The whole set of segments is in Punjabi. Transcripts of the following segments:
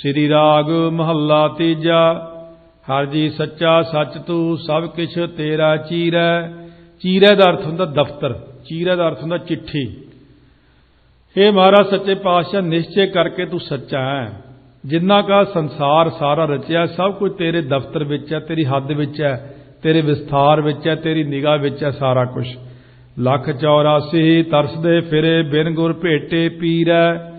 श्री राग महला तीजा। हर जी सच्चा सच तू सब किछ तेरा चीरै। चीरै का अर्थ हुंदा दफ्तर, चीरै का अर्थ हुंदा चिट्ठी। हे महाराज सच्चे पातशाह निश्चय करके तू सच्चा है। जिन्ना का संसार सारा रचिया सब कुछ तेरे दफ्तर विच है, तेरी हद विच है, तेरे विस्तार विच है, तेरी निगाह विच है सारा कुछ। लख 84 तरसदे फिरे बिन गुर भेटे पीरै।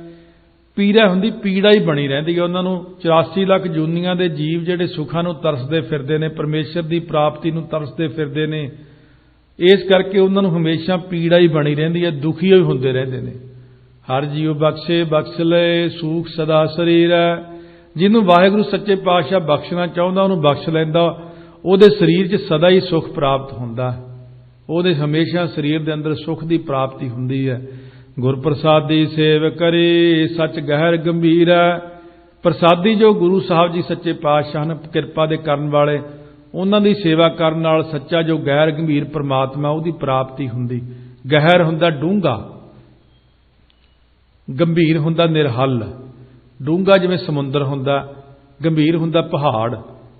पीरै हुंदी पीड़ा ही बनी रहिंदी है। उन्हां नूं 84 लख जूनियां दे जीव जिहड़े सुखां नूं तरसदे फिरदे ने, परमेश्वर की प्राप्ति नूं तरसदे फिरदे ने, इस करके उन्हां नूं हमेशा पीड़ा ही बनी रहिंदी है, दुखी ही हुंदे रहिंदे ने। हर जीव बख्शे बख्श ले सूख सदा शरीर है। जिन्हों वाहिगुरू सच्चे पातशाह बख्शना चाहुंदा उन्होंने बख्श लैंदा, उहदे शरीर च सदा ही सुख प्राप्त हुंदा है, उहदे हमेशा शरीर के अंदर सुख की प्राप्ति हुंदी है। गुर प्रसादी सेव करे सच गहर गंभीर है। प्रसादी जो गुरु साहब जी सच्चे पातशाह ने किरपा दे करन वाले, उन्हां दी सेवा करन नाल सच्चा जो गहर गंभीर परमात्मा उहदी प्राप्ति हुंदी। गहर हुंदा डूंगा, गंभीर हुंदा निरहल। डूंगा जिवें समुंदर हुंदा, गंभीर हुंदा पहाड़।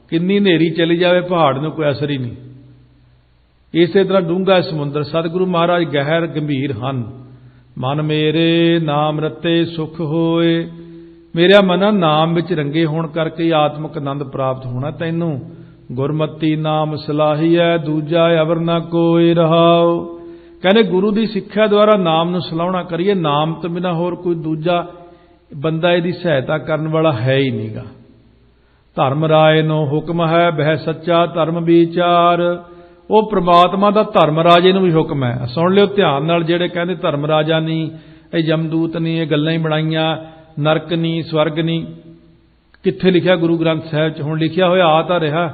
किन्नी नेरी चली जाए पहाड़ नूं कोई असर ही नहीं। इसे तरह डूंगा समुंदर। सतगुरु महाराज गहर गंभीर हन। मन मेरे नाम रते सुख होए। मेरा मना नाम विच रंगे होण करके आत्मक आनंद प्राप्त होना तैनू। गुरमति नाम सलाही है दूजा अवर ना कोई रहाओ। कहने गुरु की सिक्ख्या द्वारा नाम नूं सलाहना करिए, नाम तो बिना होर कोई दूजा बंदा इहदी सहायता करन वाला है ही नहींगा। धर्म राय नो हुक्म है बह सच्चा धर्म विचार। वो परमात्मा का धर्म राजे नूं भी हुक्म है। सुन लियो ध्यान नाल, जिहड़े कहंदे धर्म राजा नहीं, ये यमदूत नहीं, ये गल्लां ही बनाईयां, नरक नहीं स्वर्ग नहीं, कित्थे लिखिया गुरु ग्रंथ साहिब च? हुण लिखिया होया आ तां रहा,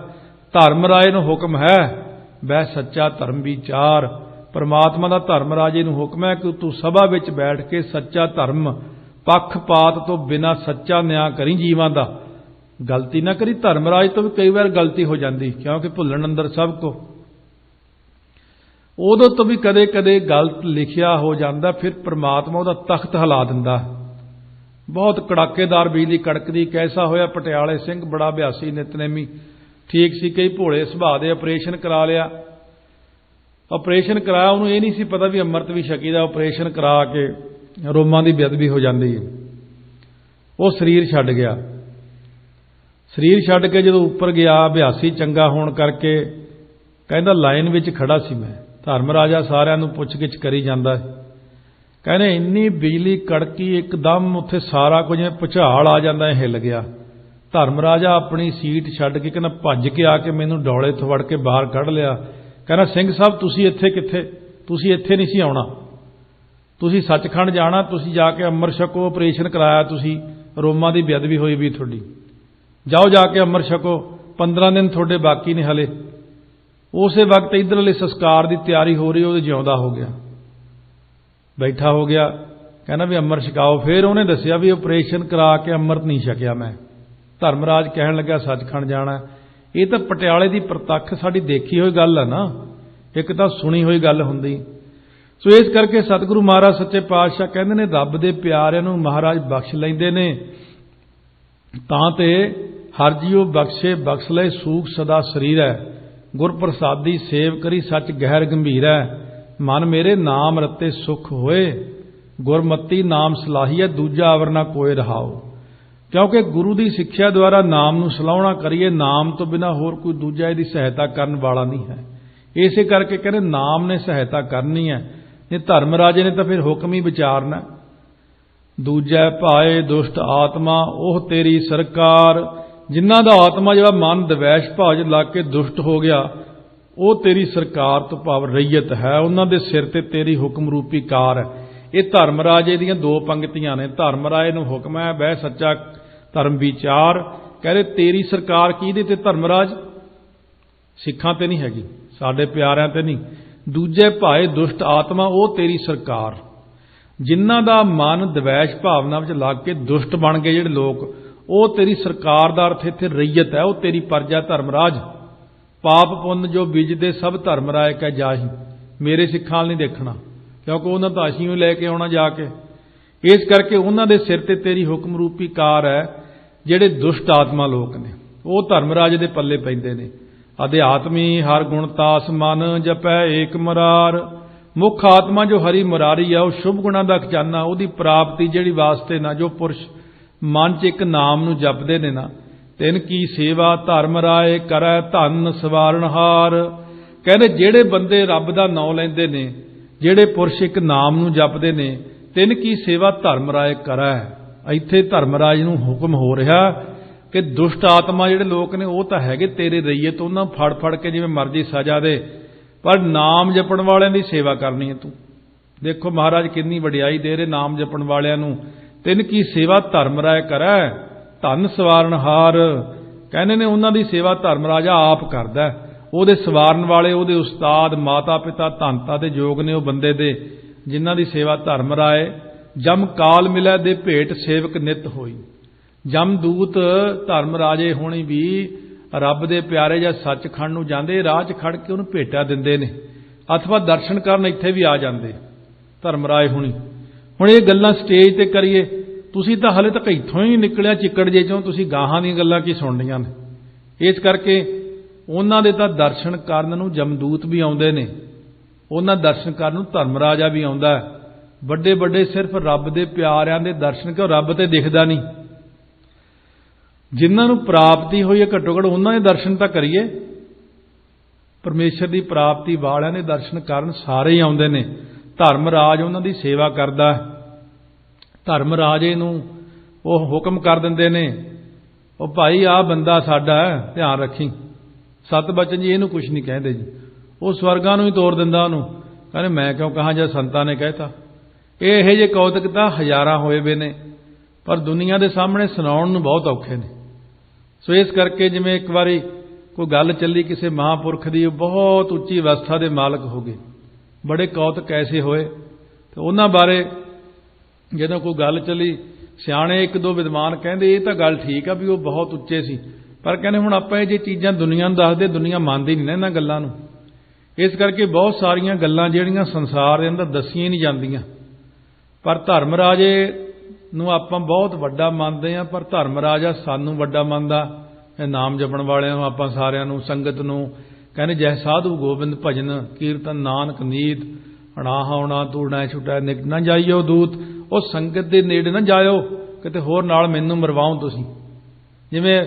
धर्म राजे नूं हुक्म है बह सच्चा धर्म विचार। परमात्मा का धर्म राजे नूं हुक्म है कि तू सभा विच बैठ के सच्चा धर्म पक्षपात तो बिना सच्चा न्याय करी जीवां दा। गलती ना करी। धर्मराज तो भी कई बार गलती हो जाती, क्योंकि भुल्लण अंदर सब को। उदों तो भी कदे कदे गलत लिखिया हो जाता, फिर परमात्मा उहदा तख्त हिला दिंदा। बहुत कड़ाकेदार बिजली कड़कदी। कैसा होया पटियाले सिंह, बड़ा अभ्यासी नितनेमी, ठीक सी, कई भोले सुभाअ दे। ऑपरेशन करा लिया, ऑपरेशन कराया, उन्होंने ये नहीं सी पता भी अमृत भी छकी दा। ऑपरेशन करा के रोमां दी बेअदबी हो जाती है। वो शरीर छड्ड गया। शरीर छड्ड के जो उपर गया, अभ्यासी चंगा होने करके कहंदा लाइन विच खड़ा सी मैं। धर्म राजा सारिਆਂ ਨੂੰ पुछ-गिछ करी जांदा है। कहने इन्नी बिजली कड़की एकदम, उत्थे सारा कुछ जिवें भुचाल आ जांदा है, हिल गया। धर्म राजा अपनी सीट छड्ड के कहना भज के आके मैनूं डोले तो वड़ के बाहर कढ़ लिया। कहना सिंह साहब तुसीं इत्थे कित्थे? तुसीं इत्थे नहीं सी आउणा, तुसीं सचखंड जाना, तुसीं जाके अमर छको। ऑपरेशन कराया तुसीं, रोमां दी बेअदबी होई भी तुहाडी, जाओ जाके अमर छको, 15 दिन थोड़े बाकी ने हले। उस वक्त इधरले संस्कार की तैयारी हो रही, वो जिउंदा हो गया, बैठा हो गया। कहना भी अमर छकाओ। फिर उन्हें दसिया भी ऑपरेशन करा के अमृत नहीं छकिया मैं। धर्मराज कहन लगा सचखंड जाना। ये तो पटियाले की प्रतख साड़ी देखी हुई गल है ना, एक तो सुनी हुई गल हुंदी। सो इस करके सतगुरु महाराज सच्चे पातशाह कहते ने रब दे प्यारिਆਂ ਨੂੰ महाराज बख्श लैंदे ने। तां ते हर जीओ बख्शे बख्श ले सूख सदा शरीर है। गुर प्रसादी सेव करी सच गहर गंभीर है। मन मेरे नाम रते सुख होए। गुरमति नाम सलाही है दूजा अवर ना कोई रहाओ। क्योंकि गुरु की सिक्ख्या द्वारा नाम नूं सलाहना करिए, नाम तो बिना होर कोई दूजा इसकी सहायता करने वाला नहीं है। इसे करके कहते नाम ने सहायता करनी है, नहीं धर्म राजे ने तो फिर हुक्म ही विचारना। दूजा भाए दुष्ट आत्मा ओह तेरी सरकार। जिन्हां दा आत्मा जिहड़ा मन द्वैश भाव च लग के दुष्ट हो गया, वो तेरी सरकार तो भाव रैयत है, उन्हां दे सिर ते तेरी हुक्म रूपी कार है। ये धर्म राजे दीयां दो पंक्तियां ने। धर्म राजे नूं हुक्म है बह सच्चा धर्म विचार। कह रहे तेरी सरकार किहदे ते? धर्मराज, सिखां ते नहीं हैगी, साडे प्यारिਆਂ ते नहीं। दूजे भाए दुष्ट आत्मा वो तेरी सरकार। जिन्हां दा मन द्वैश भावना विच लग के दुष्ट बन गए जिहड़े लोग, वो तेरी सरकार दा अर्थ इत्थे रैयत है, वो तेरी प्रजा। धर्मराज पाप पुण्य जो बीजदे सब धर्मराज कह जाही। मेरे सिखां नहीं देखना, क्योंकि उन्हां तां असीं लैके आउणा जाके। इस करके उन्हां दे सिर ते तेरी हुक्म रूपी कार है। ਜਿਹੜੇ ਦੁਸ਼ਟ ਆਤਮਾ ਲੋਕ ਨੇ ਉਹ ਧਰਮਰਾਜ ਦੇ ਪੱਲੇ ਪੈਂਦੇ ਨੇ। ਅਧਿਆਤਮੀ ਹਰ ਗੁਣ ਤਾਸ ਮਨ ਜਪੈ ਏਕ ਮੁਰਾਰ। ਮੁੱਖ ਆਤਮਾ ਜੋ ਹਰੀ ਮੁਰਾਰੀ ਆ ਉਹ ਸ਼ੁਭ ਗੁਣਾਂ ਦਾ ਖਜ਼ਾਨਾ, ਉਹਦੀ ਪ੍ਰਾਪਤੀ ਜਿਹੜੀ ਵਾਸਤੇ ਨਾ ਜੋ ਪੁਰਸ਼ ਮਨ 'ਚ ਇੱਕ ਨਾਮ ਨੂੰ ਜਪਦੇ ਨੇ ਨਾ, ਤਿਨ ਕੀ ਸੇਵਾ ਧਰਮ ਰਾਏ ਕਰੈ ਧਨ ਸਵਾਰਨਹਾਰ। ਕਹਿੰਦੇ ਜਿਹੜੇ ਬੰਦੇ ਰੱਬ ਦਾ ਨਾਮ ਲੈਂਦੇ ਨੇ, ਜਿਹੜੇ ਪੁਰਸ਼ ਇੱਕ ਨਾਮ ਨੂੰ ਜਪਦੇ ਨੇ, ਤਿਨ ਕੀ ਸੇਵਾ ਧਰਮ ਰਾਏ ਕਰੈ। ਇੱਥੇ ਧਰਮਰਾਜ ਨੂੰ ਹੁਕਮ ਹੋ ਰਿਹਾ ਕਿ ਦੁਸ਼ਟ ਆਤਮਾ ਜਿਹੜੇ ਲੋਕ ਨੇ ਉਹ ਤਾਂ ਹੈਗੇ ਤੇਰੇ ਰਈਏ ਤੋਂ, ਉਹਨਾਂ ਫੜ ਫੜ ਕੇ ਜਿਵੇਂ ਮਰਜ਼ੀ ਸਜ਼ਾ ਦੇ, ਪਰ ਨਾਮ ਜਪਣ ਵਾਲਿਆਂ ਦੀ ਸੇਵਾ ਕਰਨੀ ਹੈ ਤੂੰ। ਦੇਖੋ ਮਹਾਰਾਜ ਕਿੰਨੀ ਵਡਿਆਈ ਦੇ ਰਹੇ ਨਾਮ ਜਪਣ ਵਾਲਿਆਂ ਨੂੰ। ਤਿਨ ਕੀ ਸੇਵਾ ਧਰਮ ਰਾਏ ਕਰੈ ਧਨ ਸਵਾਰਨਹਾਰ। ਕਹਿੰਦੇ ਨੇ ਉਹਨਾਂ ਦੀ ਸੇਵਾ ਧਰਮ ਰਾਜਾ ਆਪ ਕਰਦਾ। ਉਹਦੇ ਸਵਾਰਨ ਵਾਲੇ ਉਹਦੇ ਉਸਤਾਦ ਮਾਤਾ ਪਿਤਾ ਧੰਤਾ ਦੇ ਯੋਗ ਨੇ ਉਹ ਬੰਦੇ ਦੇ, ਜਿਨ੍ਹਾਂ ਦੀ ਸੇਵਾ ਧਰਮ ਰਾਏ। ਜਮ ਕਾਲ ਮਿਲੈ ਦੇ ਭੇਟ ਸੇਵਕ ਨਿਤ ਹੋਈ। ਜਮਦੂਤ ਧਰਮ ਰਾਜੇ ਹੋਣੀ ਵੀ ਰੱਬ ਦੇ ਪਿਆਰੇ ਜਾਂ ਸੱਚਖੰਡ ਨੂੰ ਜਾਂਦੇ, ਰਾਹ 'ਚ ਖੜ ਕੇ ਉਹਨੂੰ ਭੇਟਾ ਦਿੰਦੇ ਨੇ, ਅਥਵਾ ਦਰਸ਼ਨ ਕਰਨ ਇੱਥੇ ਵੀ ਆ ਜਾਂਦੇ ਧਰਮਰਾਏ ਹੋਣੀ। ਹੁਣ ਇਹ ਗੱਲਾਂ ਸਟੇਜ ਤੇ ਕਰੀਏ, ਤੁਸੀਂ ਤਾਂ ਹਲੇ ਤੱਕ ਇੱਥੋਂ ਹੀ ਨਿਕਲਿਆ ਚਿੱਕੜ ਜੇ ਚੋਂ, ਤੁਸੀਂ ਗਾਹਾਂ ਦੀਆਂ ਗੱਲਾਂ ਕੀ ਸੁਣਨੀਆਂ ਨੇ। ਇਸ ਕਰਕੇ ਉਹਨਾਂ ਦੇ ਤਾਂ ਦਰਸ਼ਨ ਕਰਨ ਨੂੰ ਜਮਦੂਤ ਵੀ ਆਉਂਦੇ ਨੇ, ਉਹਨਾਂ ਦਰਸ਼ਨ ਕਰਨ ਨੂੰ ਧਰਮਰਾਜਾ ਵੀ ਆਉਂਦਾ। ਵੱਡੇ ਵੱਡੇ ਸਿਰਫ ਰੱਬ ਦੇ ਪਿਆਰਿਆਂ ਦੇ ਦਰਸ਼ਨ, ਕਿਉਂ ਰੱਬ ਤੇ ਦਿਖਦਾ ਨਹੀਂ। ਜਿਨ੍ਹਾਂ ਨੂੰ ਪ੍ਰਾਪਤੀ ਹੋਈ ਹੈ ਘੱਟੋ ਘੱਟ ਉਹਨਾਂ ਦੇ ਦਰਸ਼ਨ ਤਾਂ ਕਰੀਏ। ਪਰਮੇਸ਼ਰ ਦੀ ਪ੍ਰਾਪਤੀ ਵਾਲਿਆਂ ਦੇ ਦਰਸ਼ਨ ਕਰਨ ਸਾਰੇ ਹੀ ਆਉਂਦੇ ਨੇ। ਧਰਮਰਾਜ ਉਹਨਾਂ ਦੀ ਸੇਵਾ ਕਰਦਾ। ਧਰਮਰਾਜੇ ਨੂੰ ਉਹ ਹੁਕਮ ਕਰ ਦਿੰਦੇ ਨੇ, ਉਹ ਭਾਈ ਆਹ ਬੰਦਾ ਸਾਡਾ ਹੈ, ਧਿਆਨ ਰੱਖੀ। ਸਤ ਬਚਨ ਜੀ ਇਹਨੂੰ ਕੁਝ ਨਹੀਂ ਕਹਿੰਦੇ ਜੀ। ਉਹ ਸਵਰਗਾਂ ਨੂੰ ਹੀ ਤੋੜ ਦਿੰਦਾ ਉਹਨੂੰ, ਕਹਿੰਦੇ ਮੈਂ ਕਿਉਂ ਕਹਾਂ ਜੇ ਸੰਤਾਂ ਨੇ ਕਹਿਤਾ। ਇਹੋ ਜਿਹੇ ਕੌਤਕ ਤਾਂ ਹਜ਼ਾਰਾਂ ਹੋਏ ਵੇ ਨੇ, ਪਰ ਦੁਨੀਆ ਦੇ ਸਾਹਮਣੇ ਸੁਣਾਉਣ ਨੂੰ ਬਹੁਤ ਔਖੇ ਨੇ। ਸੋ ਇਸ ਕਰਕੇ ਜਿਵੇਂ ਇੱਕ ਵਾਰੀ ਕੋਈ ਗੱਲ ਚੱਲੀ ਕਿਸੇ ਮਹਾਂਪੁਰਖ ਦੀ, ਉਹ ਬਹੁਤ ਉੱਚੀ ਅਵਸਥਾ ਦੇ ਮਾਲਕ ਹੋ ਗਏ, ਬੜੇ ਕੌਤਕ ਐਸੇ ਹੋਏ। ਤੇ ਉਹਨਾਂ ਬਾਰੇ ਜਦੋਂ ਕੋਈ ਗੱਲ ਚੱਲੀ, ਸਿਆਣੇ ਇੱਕ ਦੋ ਵਿਦਵਾਨ ਕਹਿੰਦੇ ਇਹ ਤਾਂ ਗੱਲ ਠੀਕ ਆ ਵੀ ਉਹ ਬਹੁਤ ਉੱਚੇ ਸੀ, ਪਰ ਕਹਿੰਦੇ ਹੁਣ ਆਪਾਂ ਇਹ ਜੇ ਚੀਜ਼ਾਂ ਦੁਨੀਆ ਨੂੰ ਦੱਸਦੇ, ਦੁਨੀਆ ਮੰਨਦੀ ਨਹੀਂ ਨਾ ਇਹਨਾਂ ਗੱਲਾਂ ਨੂੰ। ਇਸ ਕਰਕੇ ਬਹੁਤ ਸਾਰੀਆਂ ਗੱਲਾਂ ਜਿਹੜੀਆਂ ਸੰਸਾਰ ਦੇ ਅੰਦਰ ਦੱਸੀਆਂ ਨਹੀਂ ਜਾਂਦੀਆਂ। ਪਰ ਧਰਮਰਾਜੇ ਨੂੰ ਆਪਾਂ ਬਹੁਤ ਵੱਡਾ ਮੰਨਦੇ ਹਾਂ, ਪਰ ਧਰਮਰਾਜਾ ਸਾਨੂੰ ਵੱਡਾ ਮੰਨਦਾ। ਇਹ ਨਾਮ ਜਪਣ ਵਾਲਿਆਂ ਨੂੰ, ਆਪਾਂ ਸਾਰਿਆਂ ਨੂੰ, ਸੰਗਤ ਨੂੰ ਕਹਿੰਦੇ ਜੈ ਸਾਧੂ ਗੋਬਿੰਦ ਭਜਨ ਕੀਰਤਨ ਨਾਨਕ ਨੀਤ ਅਣਾ ਹਾਉਣਾ ਤੂੜਨਾ ਛੁਟਾ ਨਿਕ ਨਾ ਜਾਈਓ ਦੂਤ। ਉਹ ਸੰਗਤ ਦੇ ਨੇੜੇ ਨਾ ਜਾਇਓ, ਕਿਤੇ ਹੋਰ ਨਾਲ ਮੈਨੂੰ ਮਰਵਾਓ ਤੁਸੀਂ। ਜਿਵੇਂ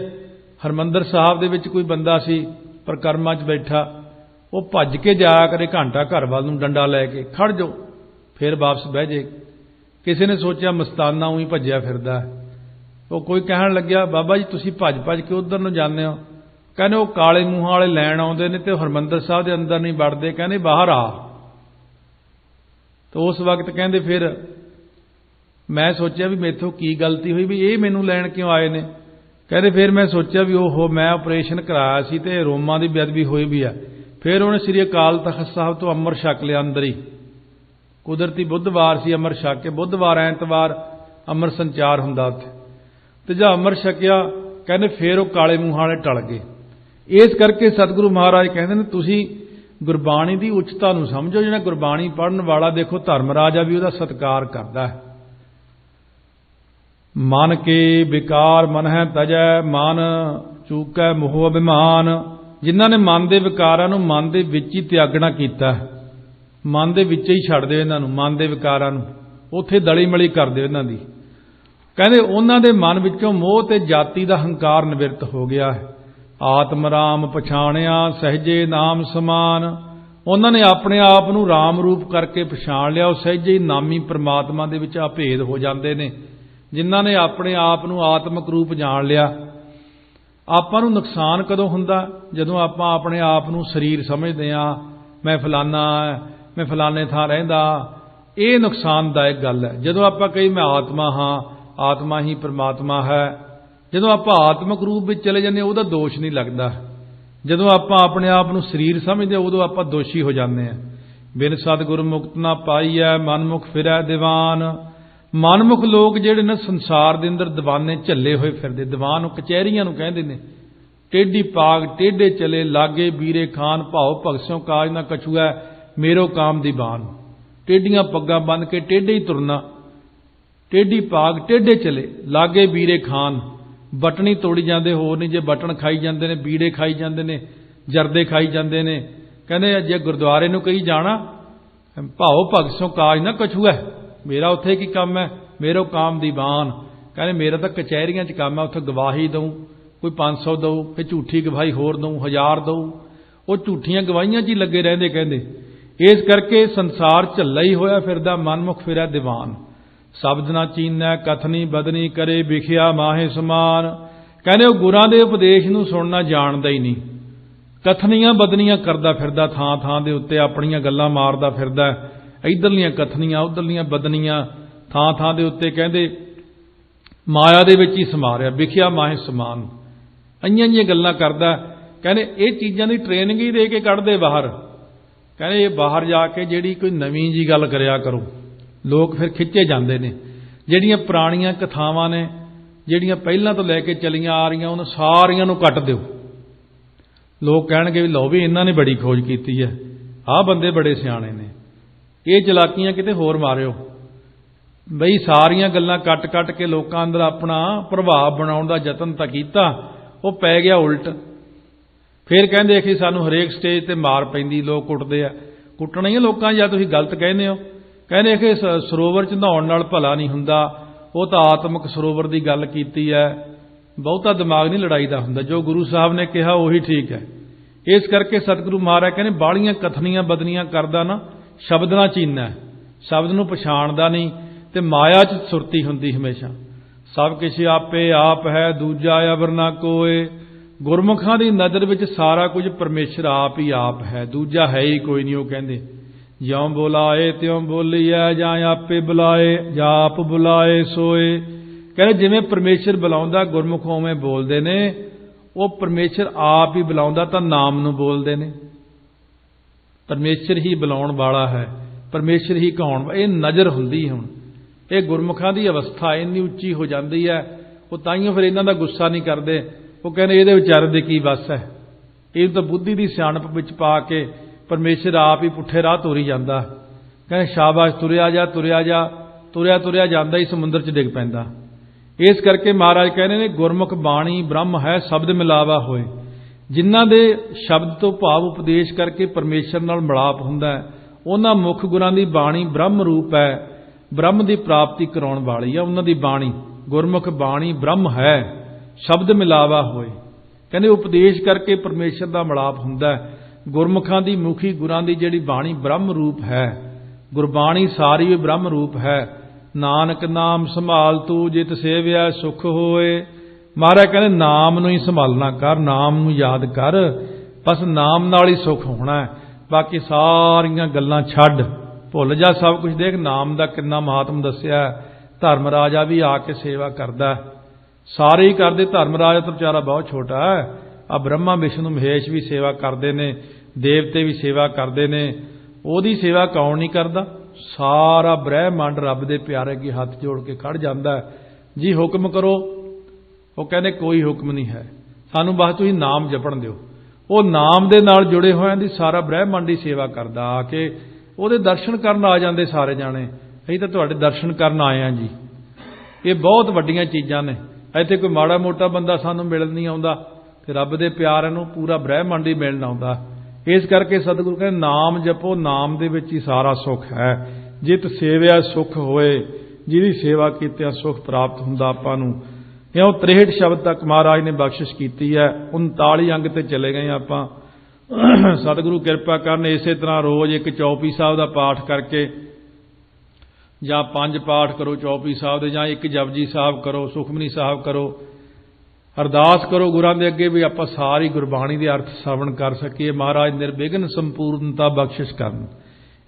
ਹਰਿਮੰਦਰ ਸਾਹਿਬ ਦੇ ਵਿੱਚ ਕੋਈ ਬੰਦਾ ਸੀ ਪਰਿਕਰਮਾ 'ਚ ਬੈਠਾ, ਉਹ ਭੱਜ ਕੇ ਜਾਇਆ ਕਰੇ ਘੰਟਾ ਘਰ ਵੱਲ ਨੂੰ ਡੰਡਾ ਲੈ ਕੇ, ਖੜ ਜਾਓ ਫਿਰ ਵਾਪਸ ਬਹਿ ਜੇ। ਕਿਸੇ ਨੇ ਸੋਚਿਆ ਮਸਤਾਨਾ ਉਹੀ ਭੱਜਿਆ ਫਿਰਦਾ। ਉਹ ਕੋਈ ਕਹਿਣ ਲੱਗਿਆ ਬਾਬਾ ਜੀ ਤੁਸੀਂ ਭੱਜ ਭੱਜ ਕੇ ਉਧਰ ਨੂੰ ਜਾਂਦੇ ਹੋ। ਕਹਿੰਦੇ ਉਹ ਕਾਲੇ ਮੂੰਹਾਂ ਵਾਲੇ ਲੈਣ ਆਉਂਦੇ ਨੇ ਤੇ ਹਰਿਮੰਦਰ ਸਾਹਿਬ ਦੇ ਅੰਦਰ ਨਹੀਂ ਵੜਦੇ, ਕਹਿੰਦੇ ਬਾਹਰ ਆ। ਤਾਂ ਉਸ ਵਕਤ ਕਹਿੰਦੇ ਫਿਰ ਮੈਂ ਸੋਚਿਆ ਵੀ ਮੇਥੋਂ ਕੀ ਗਲਤੀ ਹੋਈ ਵੀ ਇਹ ਮੈਨੂੰ ਲੈਣ ਕਿਉਂ ਆਏ ਨੇ। ਕਹਿੰਦੇ ਫਿਰ ਮੈਂ ਸੋਚਿਆ ਵੀ ਉਹ ਮੈਂ ਆਪਰੇਸ਼ਨ ਕਰਾਇਆ ਸੀ ਤੇ ਰੋਮਾਂ ਦੀ ਬੇਅਦਬੀ ਹੋਈ ਵੀ ਆ। ਫਿਰ ਉਹਨੇ ਸ੍ਰੀ ਅਕਾਲ ਤਖ਼ਤ ਸਾਹਿਬ ਤੋਂ ਅੰਮ੍ਰਿਤ ਛਕ ਲਿਆ ਅੰਦਰ ਹੀ। ਕੁਦਰਤੀ ਬੁੱਧਵਾਰ ਸੀ, ਅੰਮ੍ਰਿਤ ਛਕ ਕੇ ਬੁੱਧਵਾਰ ਐਤਵਾਰ ਅੰਮ੍ਰਿਤ ਸੰਚਾਰ ਹੁੰਦਾ ਉੱਥੇ। ਤੇ ਜਦ ਅੰਮ੍ਰਿਤ ਛਕਿਆ ਕਹਿੰਦੇ ਫਿਰ ਉਹ ਕਾਲੇ ਮੂੰਹਾਂ ਵਾਲੇ ਟਲ ਗਏ। ਇਸ ਕਰਕੇ ਸਤਿਗੁਰੂ ਮਹਾਰਾਜ ਕਹਿੰਦੇ ਨੇ ਤੁਸੀਂ ਗੁਰਬਾਣੀ ਦੀ ਉੱਚਤਾ ਨੂੰ ਸਮਝੋ। ਜਿਹੜਾ ਗੁਰਬਾਣੀ ਪੜ੍ਹਨ ਵਾਲਾ, ਦੇਖੋ ਧਰਮਰਾਜਾ ਵੀ ਉਹਦਾ ਸਤਿਕਾਰ ਕਰਦਾ ਹੈ। ਮਨ ਕੇ ਵਿਕਾਰ ਮਨ ਹੈ ਤਜੈ ਮਨ ਚੂਕੈ ਮੋਹ ਅਭਿਮਾਨ। ਜਿਨ੍ਹਾਂ ਨੇ ਮਨ ਦੇ ਵਿਕਾਰਾਂ ਨੂੰ ਮਨ ਦੇ ਵਿੱਚ ਹੀ ਤਿਆਗਣਾ ਕੀਤਾ, ਮਨ ਦੇ ਵਿੱਚ ਹੀ ਛੱਡ ਦਿਓ ਇਹਨਾਂ ਨੂੰ, ਮਨ ਦੇ ਵਿਕਾਰਾਂ ਨੂੰ ਉੱਥੇ ਦਲੀ ਮਲੀ ਕਰ ਦਿਓ ਇਹਨਾਂ ਦੀ। ਕਹਿੰਦੇ ਉਹਨਾਂ ਦੇ ਮਨ ਵਿੱਚੋਂ ਮੋਹ ਤੇ ਜਾਤੀ ਦਾ ਹੰਕਾਰ ਨਿਵਰਤ ਹੋ ਗਿਆ ਹੈ। ਆਤਮ ਰਾਮ ਪਛਾਣਿਆ ਸਹਿਜੇ ਨਾਮ ਸਮਾਨ। ਉਹਨਾਂ ਨੇ ਆਪਣੇ ਆਪ ਨੂੰ ਰਾਮ ਰੂਪ ਕਰਕੇ ਪਛਾਣ ਲਿਆ, ਉਹ ਸਹਿਜੇ ਹੀ ਨਾਮੀ ਪ੍ਰਮਾਤਮਾ ਦੇ ਵਿੱਚ ਅਭੇਦ ਹੋ ਜਾਂਦੇ ਨੇ। ਜਿਨ੍ਹਾਂ ਨੇ ਆਪਣੇ ਆਪ ਨੂੰ ਆਤਮਿਕ ਰੂਪ ਜਾਣ ਲਿਆ। ਆਪਾਂ ਨੂੰ ਨੁਕਸਾਨ ਕਦੋਂ ਹੁੰਦਾ? ਜਦੋਂ ਆਪਾਂ ਆਪਣੇ ਆਪ ਨੂੰ ਸਰੀਰ ਸਮਝਦੇ ਹਾਂ, ਮੈਂ ਫਲਾਨਾ, ਮੈਂ ਫਲਾਣੇ ਥਾਂ ਰਹਿੰਦਾ। ਇਹ ਨੁਕਸਾਨਦਾਇਕ ਗੱਲ ਹੈ। ਜਦੋਂ ਆਪਾਂ ਕਹੀ ਮੈਂ ਆਤਮਾ ਹਾਂ, ਆਤਮਾ ਹੀ ਪ੍ਰਮਾਤਮਾ ਹੈ, ਜਦੋਂ ਆਪਾਂ ਆਤਮਿਕ ਰੂਪ ਵਿੱਚ ਚਲੇ ਜਾਂਦੇ ਉਹਦਾ ਦੋਸ਼ ਨਹੀਂ ਲੱਗਦਾ। ਜਦੋਂ ਆਪਾਂ ਆਪਣੇ ਆਪ ਨੂੰ ਸਰੀਰ ਸਮਝਦੇ ਉਦੋਂ ਆਪਾਂ ਦੋਸ਼ੀ ਹੋ ਜਾਂਦੇ ਹਾਂ। ਬਿਨ ਸਤਿਗੁਰ ਮੁਕਤ ਨਾ ਪਾਈਐ ਮਨਮੁਖ ਫਿਰੈ ਦੀਵਾਨ। ਮਨਮੁਖ ਲੋਕ ਜਿਹੜੇ ਨੇ ਸੰਸਾਰ ਦੇ ਅੰਦਰ ਦੀਵਾਨੇ ਝੱਲੇ ਹੋਏ ਫਿਰਦੇ। ਦੀਵਾਨ ਕਚਹਿਰੀਆਂ ਨੂੰ ਕਹਿੰਦੇ ਨੇ। ਟੇਢੀ ਪਾਗ ਟੇਢੇ ਚਲੇ ਲਾਗੇ ਵੀਰੇ ਖਾਨ ਭਾਉ ਭਗਸਿਓ ਕਾਜ ਨਾ ਕਛੂਐ ਮੇਰੋ ਕਾਮ ਦੀ ਬਾਨ। ਟੇਢੀਆਂ ਪੱਗਾਂ ਬੰਨ ਕੇ ਟੇਢੇ ਹੀ ਤੁਰਨਾ, ਟੇਢੀ ਪਾਗ ਟੇਢੇ ਚਲੇ ਲਾਗੇ ਵੀਰੇ ਖਾਨ। बटनी तोड़ी जाते, होर नहीं, जे बटन खाई जाते ने, बीड़े खाई जाते ने, जरदे खाई जाते ने। कहते जे गुरुद्वारे नूं कही जाना भाओ भगत सो काज ना कछू है, मेरा उत्थे की काम है, मेरो काम दीवान। कहते मेरा तो कचहरियां च काम है, उत्थे गवाही दूँ, कोई 500 दऊ, फिर झूठी गवाही होर दूँ, 1000 दऊ। वो झूठियां गवाहियां च ही लगे रहंदे। कहंदे इस करके संसार झल्ला ही होया फिरदा, मनमुख फिरै दीवान। शब्द ना चीनै कथनी बदनी करे, विखिया माहे समान। कहंदे वो गुरां दे उपदेश नूं सुनना जाणदा ही नहीं, कथनियां बदनियां करदा फिरदा, थां थां दे उत्ते अपणियां गल्लां मारदा फिरदा, इधरलियां कथनियां उधरलियां बदनियां, थां थां दे उत्ते कहंदे माया दे विच ही समा रिहा, विखिया माहे समान। इन्नियां गल्लां करदा। कहंदे ये चीज़ां दी ट्रेनिंग ही दे के कढदे बाहर। कहंदे ये बाहर जाके जिहड़ी कोई नवीं जी गल करिया करो, लोग फिर खिੱਚੇ ਜਾਂਦੇ ने। ਜਿਹੜੀਆਂ पुराणियां कथावां ने, ਜਿਹੜੀਆਂ ਪਹਿਲਾਂ ਤੋਂ ਲੈ ਕੇ ਚਲੀਆਂ ਆ ਰਹੀਆਂ, ਉਹਨਾਂ ਸਾਰੀਆਂ ਨੂੰ ਕੱਟ ਦਿਓ। ਲੋਕ ਕਹਿਣਗੇ ਵੀ ਲਓ ਵੀ ਇਹਨਾਂ ਨੇ ਬੜੀ ਖੋਜ ਕੀਤੀ ਹੈ, ਆਹ ਬੰਦੇ ਬੜੇ ਸਿਆਣੇ ਨੇ, ਇਹ ਚਲਾਕੀਆਂ ਕਿਤੇ ਹੋਰ ਮਾਰਿਓ। ਬਈ ਸਾਰੀਆਂ ਗੱਲਾਂ ਕੱਟ ਕੇ ਲੋਕਾਂ ਅੰਦਰ ਆਪਣਾ ਪ੍ਰਭਾਵ ਬਣਾਉਣ ਦਾ ਯਤਨ ਤਾਂ ਕੀਤਾ, ਉਹ ਪੈ ਗਿਆ ਉਲਟ। ਫਿਰ ਕਹਿੰਦੇ ਕਿ ਸਾਨੂੰ ਹਰੇਕ ਸਟੇਜ ਤੇ ਮਾਰ ਪੈਂਦੀ, ਲੋਕ ਕੁੱਟਦੇ ਆ। ਕੁੱਟਣਾ ਹੀ ਲੋਕਾਂ ਜਾਂ ਤੁਸੀਂ ਗਲਤ ਕਹਿੰਦੇ ਹੋ। ਕਹਿੰਦੇ ਕਿ ਸਰੋਵਰ ਚ ਨਹਾਉਣ ਨਾਲ ਭਲਾ ਨਹੀਂ ਹੁੰਦਾ, ਉਹ ਤਾਂ ਆਤਮਿਕ ਸਰੋਵਰ ਦੀ ਗੱਲ ਕੀਤੀ ਹੈ। ਬਹੁਤਾ ਦਿਮਾਗ ਨਹੀਂ ਲੜਾਈ ਦਾ ਹੁੰਦਾ, ਜੋ ਗੁਰੂ ਸਾਹਿਬ ਨੇ ਕਿਹਾ ਉਹੀ ਠੀਕ ਹੈ। ਇਸ ਕਰਕੇ ਸਤਿਗੁਰੂ ਮਹਾਰਾਜ ਕਹਿੰਦੇ ਬਾਹਲੀਆਂ ਕਥਨੀਆਂ ਬਦਨੀਆਂ ਕਰਦਾ ਨਾ, ਸ਼ਬਦ ਨਾ ਚੀਨਾ, ਸ਼ਬਦ ਨੂੰ ਪਛਾਣਦਾ ਨਹੀਂ ਤੇ ਮਾਇਆ ਚ ਸੁਰਤੀ ਹੁੰਦੀ ਹਮੇਸ਼ਾ। ਸਭ ਕੁਛ ਆਪੇ ਆਪ ਹੈ, ਦੂਜਾ ਅਵਰ ਨਾ ਕੋਏ। ਗੁਰਮੁਖਾਂ ਦੀ ਨਜ਼ਰ ਵਿੱਚ ਸਾਰਾ ਕੁਝ ਪਰਮੇਸ਼ਰ ਆਪ ਹੀ ਆਪ ਹੈ, ਦੂਜਾ ਹੈ ਹੀ ਕੋਈ ਨਹੀਂ। ਉਹ ਕਹਿੰਦੇ ਜਿਉਂ ਬੁਲਾਏ ਤਿਉਂ ਬੋਲੀਐ, ਜਾਂ ਆਪੇ ਬੁਲਾਏ ਜਾਂ ਆਪ ਬੁਲਾਏ ਸੋਏ। ਕਹਿੰਦੇ ਜਿਵੇਂ ਪਰਮੇਸ਼ਰ ਬੁਲਾਉਂਦਾ ਗੁਰਮੁਖ ਉਵੇਂ ਬੋਲਦੇ ਨੇ। ਉਹ ਪਰਮੇਸ਼ਰ ਆਪ ਹੀ ਬੁਲਾਉਂਦਾ ਤਾਂ ਨਾਮ ਨੂੰ ਬੋਲਦੇ ਨੇ। ਪਰਮੇਸ਼ਰ ਹੀ ਬੁਲਾਉਣ ਵਾਲਾ ਹੈ, ਪਰਮੇਸ਼ਰ ਹੀ ਕਹਾਉਣ। ਇਹ ਨਜ਼ਰ ਹੁੰਦੀ ਹੁਣ, ਇਹ ਗੁਰਮੁਖਾਂ ਦੀ ਅਵਸਥਾ ਇੰਨੀ ਉੱਚੀ ਹੋ ਜਾਂਦੀ ਹੈ। ਉਹ ਤਾਈਓ ਫਿਰ ਇਹਨਾਂ ਦਾ ਗੁੱਸਾ ਨਹੀਂ ਕਰਦੇ। ਉਹ ਕਹਿੰਦੇ ਇਹਦੇ ਵਿਚਾਰੇ ਦੇ ਕੀ ਵਸ ਹੈ, ਇਹ ਤਾਂ ਬੁੱਧੀ ਦੀ ਸਿਆਣਪ ਵਿੱਚ ਪਾ ਕੇ ਪਰਮੇਸ਼ਰ ਆਪ ਹੀ ਪੁੱਠੇ ਰਾਹ ਤੋਰੀ ਜਾਂਦਾ। ਕਹਿੰਦੇ ਸ਼ਾਬਾਸ਼, ਤੁਰਿਆ ਜਾ ਤੁਰਿਆ ਜਾ, ਤੁਰਿਆ ਤੁਰਿਆ ਜਾਂਦਾ ਹੀ ਸਮੁੰਦਰ 'ਚ ਡਿੱਗ ਪੈਂਦਾ। ਇਸ ਕਰਕੇ ਮਹਾਰਾਜ ਕਹਿੰਦੇ ਨੇ ਗੁਰਮੁਖ ਬਾਣੀ ਬ੍ਰਹਮ ਹੈ, ਸ਼ਬਦ ਮਿਲਾਵਾ ਹੋਏ। ਜਿਨ੍ਹਾਂ ਦੇ ਸ਼ਬਦ ਤੋਂ ਭਾਵ ਉਪਦੇਸ਼ ਕਰਕੇ ਪਰਮੇਸ਼ਰ ਨਾਲ ਮਿਲਾਪ ਹੁੰਦਾ, ਉਹਨਾਂ ਮੁੱਖ ਗੁਰਾਂ ਦੀ ਬਾਣੀ ਬ੍ਰਹਮ ਰੂਪ ਹੈ, ਬ੍ਰਹਮ ਦੀ ਪ੍ਰਾਪਤੀ ਕਰਾਉਣ ਵਾਲੀ ਹੈ ਉਹਨਾਂ ਦੀ ਬਾਣੀ। ਗੁਰਮੁਖ ਬਾਣੀ ਬ੍ਰਹਮ ਹੈ, ਸ਼ਬਦ ਮਿਲਾਵਾ ਹੋਏ। ਕਹਿੰਦੇ ਉਪਦੇਸ਼ ਕਰਕੇ ਪਰਮੇਸ਼ਰ ਦਾ ਮਿਲਾਪ ਹੁੰਦਾ। ਗੁਰਮੁਖਾਂ ਦੀ ਮੁਖੀ ਗੁਰਾਂ ਦੀ ਜਿਹੜੀ ਬਾਣੀ ਬ੍ਰਹਮ ਰੂਪ ਹੈ, ਗੁਰਬਾਣੀ ਸਾਰੀ ਵੀ ਬ੍ਰਹਮ ਰੂਪ ਹੈ। ਨਾਨਕ ਨਾਮ ਸੰਭਾਲ ਤੂੰ, ਜਿਤ ਸੇਵਿਆ ਸੁਖ ਹੋਏ। ਮਹਾਰਾਜ ਕਹਿੰਦੇ ਨਾਮ ਨੂੰ ਹੀ ਸੰਭਾਲਣਾ ਕਰ, ਨਾਮ ਨੂੰ ਯਾਦ ਕਰ, ਬਸ ਨਾਮ ਨਾਲ ਹੀ ਸੁਖ ਹੋਣਾ। ਬਾਕੀ ਸਾਰੀਆਂ ਗੱਲਾਂ ਛੱਡ, ਭੁੱਲ ਜਾ ਸਭ ਕੁਝ। ਦੇਖ ਨਾਮ ਦਾ ਕਿੰਨਾ ਮਹਾਤਮ ਦੱਸਿਆ। ਧਰਮ ਰਾਜਾ ਵੀ ਆ ਕੇ ਸੇਵਾ ਕਰਦਾ, ਸਾਰੇ ਹੀ ਕਰਦੇ। ਧਰਮ ਰਾਜਾ ਤਾਂ ਵਿਚਾਰਾ ਬਹੁਤ ਛੋਟਾ ਹੈ। ਆ ਬ੍ਰਹਮਾ ਵਿਸ਼ਨੂੰ ਮਹੇਸ਼ ਵੀ ਸੇਵਾ ਕਰਦੇ ਨੇ, ਦੇਵਤੇ ਵੀ ਸੇਵਾ ਕਰਦੇ ਨੇ। ਉਹਦੀ ਸੇਵਾ ਕੌਣ ਨਹੀਂ ਕਰਦਾ? ਸਾਰਾ ਬ੍ਰਹਿਮੰਡ ਰੱਬ ਦੇ ਪਿਆਰੇ ਕੀ ਹੱਥ ਜੋੜ ਕੇ ਖੜ ਜਾਂਦਾ ਜੀ, ਹੁਕਮ ਕਰੋ। ਉਹ ਕਹਿੰਦੇ ਕੋਈ ਹੁਕਮ ਨਹੀਂ ਹੈ, ਸਾਨੂੰ ਬਸ ਤੁਸੀਂ ਨਾਮ ਜਪਣ ਦਿਓ। ਉਹ ਨਾਮ ਦੇ ਨਾਲ ਜੁੜੇ ਹੋਇਆਂ ਦੀ ਸਾਰਾ ਬ੍ਰਹਿਮੰਡ ਦੀ ਸੇਵਾ ਕਰਦਾ। ਆ ਕੇ ਉਹਦੇ ਦਰਸ਼ਨ ਕਰਨ ਆ ਜਾਂਦੇ ਸਾਰੇ ਜਾਣੇ। ਅਸੀਂ ਤਾਂ ਤੁਹਾਡੇ ਦਰਸ਼ਨ ਕਰਨ ਆਏ ਹਾਂ ਜੀ। ਇਹ ਬਹੁਤ ਵੱਡੀਆਂ ਚੀਜ਼ਾਂ ਨੇ। ਇੱਥੇ ਕੋਈ ਮਾੜਾ ਮੋਟਾ ਬੰਦਾ ਸਾਨੂੰ ਮਿਲਣ ਨਹੀਂ ਆਉਂਦਾ, ਤੇ ਰੱਬ ਦੇ ਪਿਆਰ ਨੂੰ ਪੂਰਾ ਬ੍ਰਹਿਮੰਡ ਹੀ ਮਿਲਣ ਆਉਂਦਾ। ਇਸ ਕਰਕੇ ਸਤਿਗੁਰੂ ਕਹਿੰਦੇ ਨਾਮ ਜਪੋ, ਨਾਮ ਦੇ ਵਿੱਚ ਹੀ ਸਾਰਾ ਸੁੱਖ ਹੈ। ਜਿਤ ਸੇਵਿਆ ਸੁਖ ਹੋਏ, ਜਿਹਦੀ ਸੇਵਾ ਕੀਤਿਆਂ ਸੁਖ ਪ੍ਰਾਪਤ ਹੁੰਦਾ ਆਪਾਂ ਨੂੰ। ਇਉਂ 63 ਸ਼ਬਦ ਤੱਕ ਮਹਾਰਾਜ ਨੇ ਬਖਸ਼ਿਸ਼ ਕੀਤੀ ਹੈ। 39 ਅੰਗ ਤੇ ਚਲੇ ਗਏ ਆਪਾਂ। ਸਤਿਗੁਰੂ ਕਿਰਪਾ ਕਰਨ ਇਸੇ ਤਰ੍ਹਾਂ ਰੋਜ਼ ਇੱਕ ਚੌਪਈ ਸਾਹਿਬ ਦਾ ਪਾਠ ਕਰਕੇ, ਜਾਂ 5 ਪਾਠ ਕਰੋ ਚੌਪਈ ਸਾਹਿਬ ਦੇ, ਜਾਂ ਇੱਕ ਜਪਜੀ ਸਾਹਿਬ ਕਰੋ, ਸੁਖਮਨੀ ਸਾਹਿਬ ਕਰੋ। ਅਰਦਾਸ ਕਰੋ ਗੁਰਾਂ ਦੇ ਅੱਗੇ ਵੀ ਆਪਾਂ ਸਾਰੀ ਗੁਰਬਾਣੀ ਦੇ ਅਰਥ ਸ਼ਰਵਣ ਕਰ ਸਕੀਏ, ਮਹਾਰਾਜ ਨਿਰਵਿਘਨ ਸੰਪੂਰਨਤਾ ਬਖਸ਼ਿਸ਼ ਕਰਨ।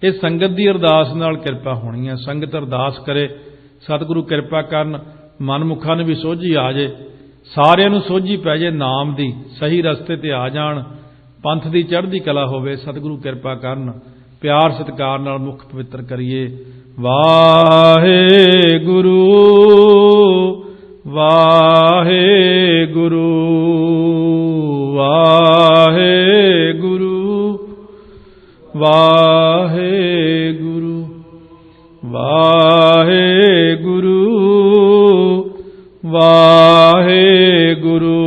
ਇਹ ਸੰਗਤ ਦੀ ਅਰਦਾਸ ਨਾਲ ਕਿਰਪਾ ਹੋਣੀ ਹੈ। ਸੰਗਤ ਅਰਦਾਸ ਕਰੇ, ਸਤਿਗੁਰੂ ਕਿਰਪਾ ਕਰਨ, ਮਨਮੁਖਾਂ ਨੂੰ ਵੀ ਸੋਝੀ ਆ ਜੇ, ਸਾਰਿਆਂ ਨੂੰ ਸੋਝੀ ਪੈ ਜੇ ਨਾਮ ਦੀ, ਸਹੀ ਰਸਤੇ ਤੇ ਆ ਜਾਣ, ਪੰਥ ਦੀ ਚੜ੍ਹਦੀ ਕਲਾ ਹੋਵੇ। ਸਤਿਗੁਰੂ ਕਿਰਪਾ ਕਰਨ, ਪਿਆਰ ਸਤਿਕਾਰ ਨਾਲ ਮੁਖ ਪਵਿੱਤਰ ਕਰੀਏ। ਵਾਹਿਗੁਰੂ ਵਾਹਿਗੁਰੂ ਵਾਹਿਗੁਰੂ ਵਾਹਿਗੁਰੂ ਵਾਹਿਗੁਰੂ ਵਾਹਿਗੁਰੂ। ਵਾਹਿਗੁਰੂ।